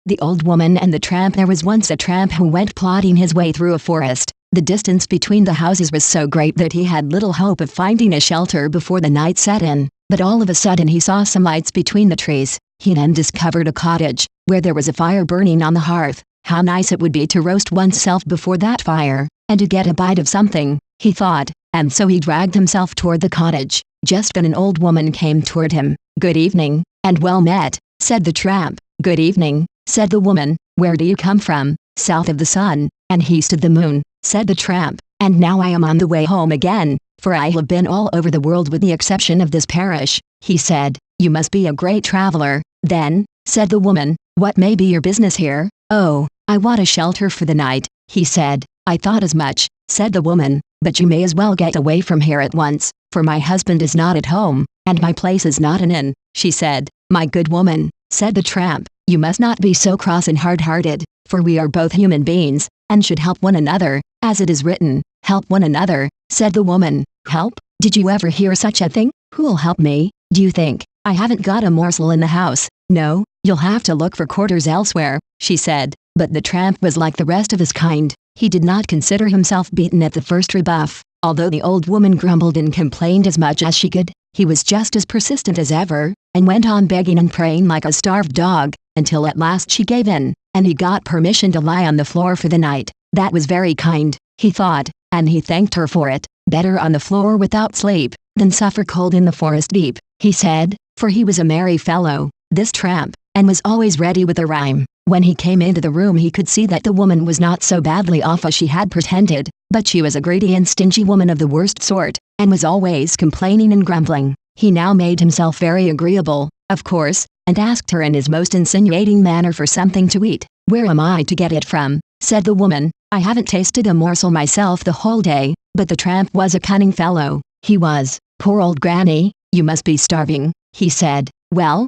The Old Woman and the Tramp. There was once a tramp who went plodding his way through a forest. The distance between the houses was so great that he had little hope of finding a shelter before the night set in, but all of a sudden he saw some lights between the trees. He then discovered a cottage, where there was a fire burning on the hearth. How nice it would be to roast oneself before that fire, and to get a bite of something, he thought, and so he dragged himself toward the cottage. Just then an old woman came toward him. "Good evening, and well met," said the tramp. "Good evening," said the woman. "Where do you come from?" "South of the sun, and east of the moon," said the tramp. "And now I am on the way home again, for I have been all over the world with the exception of this parish," he said. "You must be a great traveler, then," said the woman. "What may be your business here?" "Oh, I want a shelter for the night," he said. "I thought as much," said the woman, "but you may as well get away from here at once, for my husband is not at home, and my place is not an inn," she said. "My good woman," said the tramp, "you must not be so cross and hard-hearted, for we are both human beings, and should help one another, as it is written, 'Help one another,'" said the woman. "Help? Did you ever hear such a thing? Who'll help me, do you think? I haven't got a morsel in the house." "No, you'll have to look for quarters elsewhere," she said. But the tramp was like the rest of his kind. He did not consider himself beaten at the first rebuff. Although the old woman grumbled and complained as much as she could, he was just as persistent as ever, and went on begging and praying like a starved dog, until at last she gave in, and he got permission to lie on the floor for the night. That was very kind, he thought, and he thanked her for it. Better on the floor without sleep, than suffer cold in the forest deep, he said, for he was a merry fellow, this tramp, and was always ready with a rhyme. When he came into the room he could see that the woman was not so badly off as she had pretended, but she was a greedy and stingy woman of the worst sort, and was always complaining and grumbling. He now made himself very agreeable, of course, and asked her in his most insinuating manner for something to eat. "Where am I to get it from?" said the woman. "I haven't tasted a morsel myself the whole day." But the tramp was a cunning fellow. He was. "Poor old granny, you must be starving," he said. Well,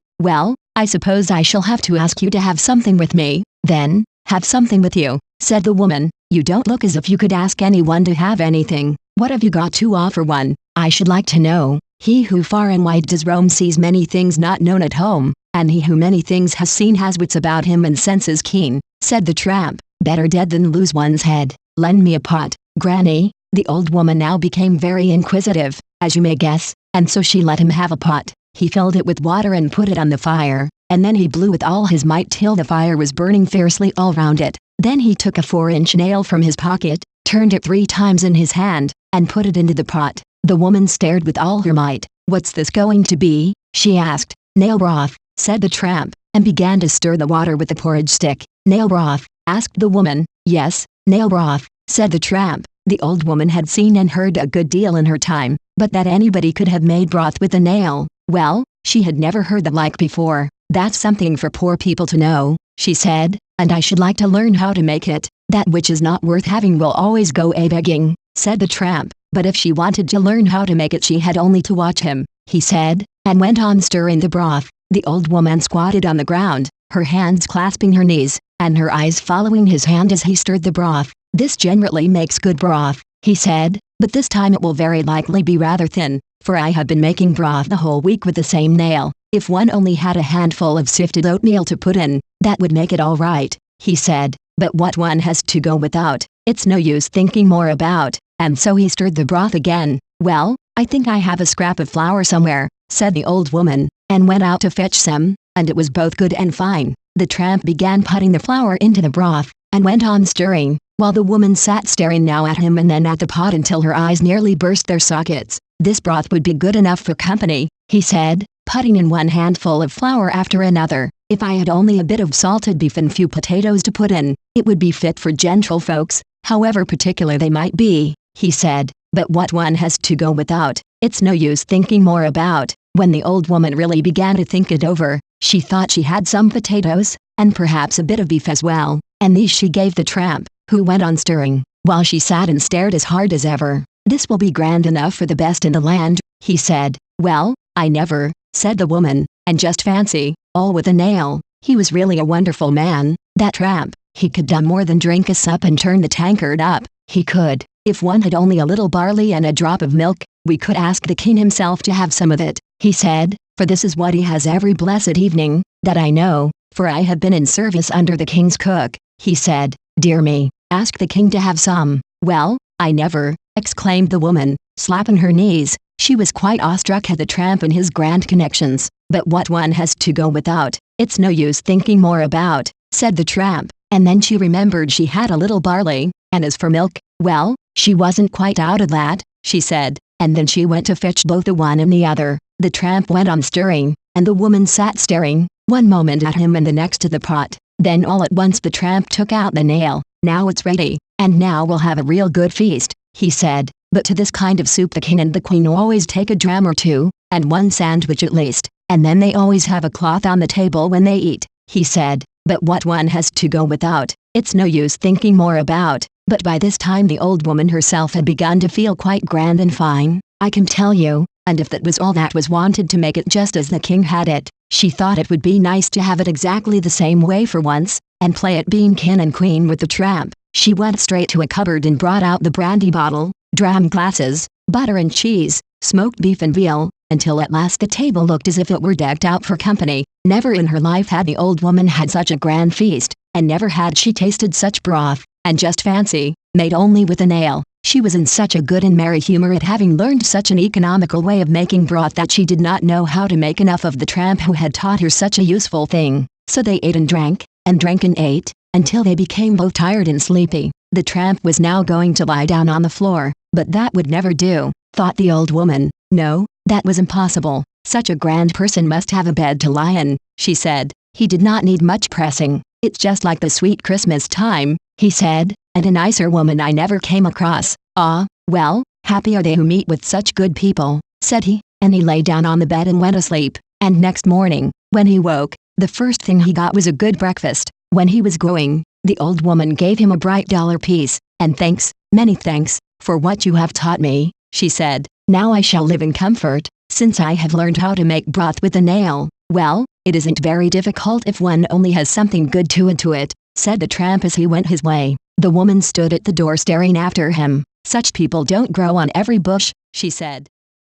I suppose I shall have to ask you to have something with me." "Then, have something with you," said the woman. "You don't look as if you could ask anyone to have anything. What have you got to offer one, I should like to know?" "He who far and wide does roam sees many things not known at home, and he who many things has seen has wits about him and senses keen," said the tramp. "Better dead than lose one's head. Lend me a pot, granny." The old woman now became very inquisitive, as you may guess, and so she let him have a pot. He filled it with water and put it on the fire, and then he blew with all his might till the fire was burning fiercely all round it. Then he took a 4-inch nail from his pocket, turned it 3 times in his hand, and put it into the pot. The woman stared with all her might. "What's this going to be?" she asked. "Nail broth," said the tramp, and began to stir the water with the porridge stick. "Nail broth?" asked the woman. "Yes, nail broth," said the tramp. The old woman had seen and heard a good deal in her time, but that anybody could have made broth with a nail, well, she had never heard the like before. "That's something for poor people to know," she said, "and I should like to learn how to make it." "That which is not worth having will always go a-begging," said the tramp. But if she wanted to learn how to make it she had only to watch him, he said, and went on stirring the broth. The old woman squatted on the ground, her hands clasping her knees, and her eyes following his hand as he stirred the broth. "This generally makes good broth," he said, "but this time it will very likely be rather thin, for I have been making broth the whole week with the same nail. If one only had a handful of sifted oatmeal to put in, that would make it all right," he said, "but what one has to go without, it's no use thinking more about," and so he stirred the broth again. "Well, I think I have a scrap of flour somewhere," said the old woman, and went out to fetch some, and it was both good and fine. The tramp began putting the flour into the broth, and went on stirring, while the woman sat staring now at him and then at the pot until her eyes nearly burst their sockets. "This broth would be good enough for company," he said, putting in one handful of flour after another. "If I had only a bit of salted beef and few potatoes to put in, it would be fit for gentle folks, however particular they might be," he said. "But what one has to go without, it's no use thinking more about." When the old woman really began to think it over, she thought she had some potatoes, and perhaps a bit of beef as well, and these she gave the tramp, who went on stirring, while she sat and stared as hard as ever. "This will be grand enough for the best in the land," he said. "Well, I never," said the woman, "and just fancy, all with a nail." He was really a wonderful man, that tramp. He could do more than drink a sup and turn the tankard up. He could, if one had only a little barley and a drop of milk, we could ask the king himself to have some of it, he said, for this is what he has every blessed evening, that I know, for I have been in service under the king's cook." He said, "Dear me, ask the king to have some." "Well, I never," exclaimed the woman, slapping her knees. She was quite awestruck at the tramp and his grand connections. "But what one has to go without, it's no use thinking more about," said the tramp, and then she remembered she had a little barley, and as for milk, well, she wasn't quite out of that, she said, and then she went to fetch both the one and the other. The tramp went on stirring, and the woman sat staring, one moment at him and the next to the pot. Then all at once the tramp took out the nail. "Now it's ready, and now we'll have a real good feast," he said. "But to this kind of soup the king and the queen always take a dram or two, and one sandwich at least, and then they always have a cloth on the table when they eat," he said. "But what one has to go without, it's no use thinking more about." But by this time the old woman herself had begun to feel quite grand and fine, I can tell you, and if that was all that was wanted to make it just as the king had it, she thought it would be nice to have it exactly the same way for once, and play at being king and queen with the tramp. She went straight to a cupboard and brought out the brandy bottle, dram glasses, butter and cheese, smoked beef and veal, until at last the table looked as if it were decked out for company. Never in her life had the old woman had such a grand feast, and never had she tasted such broth, and just fancy, made only with a nail. She was in such a good and merry humor at having learned such an economical way of making broth that she did not know how to make enough of the tramp who had taught her such a useful thing. So they ate and drank and ate, until they became both tired and sleepy. The tramp was now going to lie down on the floor, but that would never do, thought the old woman. No, that was impossible. Such a grand person must have a bed to lie in, she said. He did not need much pressing. "It's just like the sweet Christmas time," he said, "and a nicer woman I never came across." "Ah, well, happy are they who meet with such good people," said he, and he lay down on the bed and went asleep. And next morning, when he woke, the first thing he got was a good breakfast. When he was going, the old woman gave him a bright dollar piece. "And thanks, many thanks, for what you have taught me," she said. "Now I shall live in comfort, since I have learned how to make broth with a nail." "Well, it isn't very difficult if one only has something good to add to it," said the tramp as he went his way. The woman stood at the door staring after him. "Such people don't grow on every bush," she said.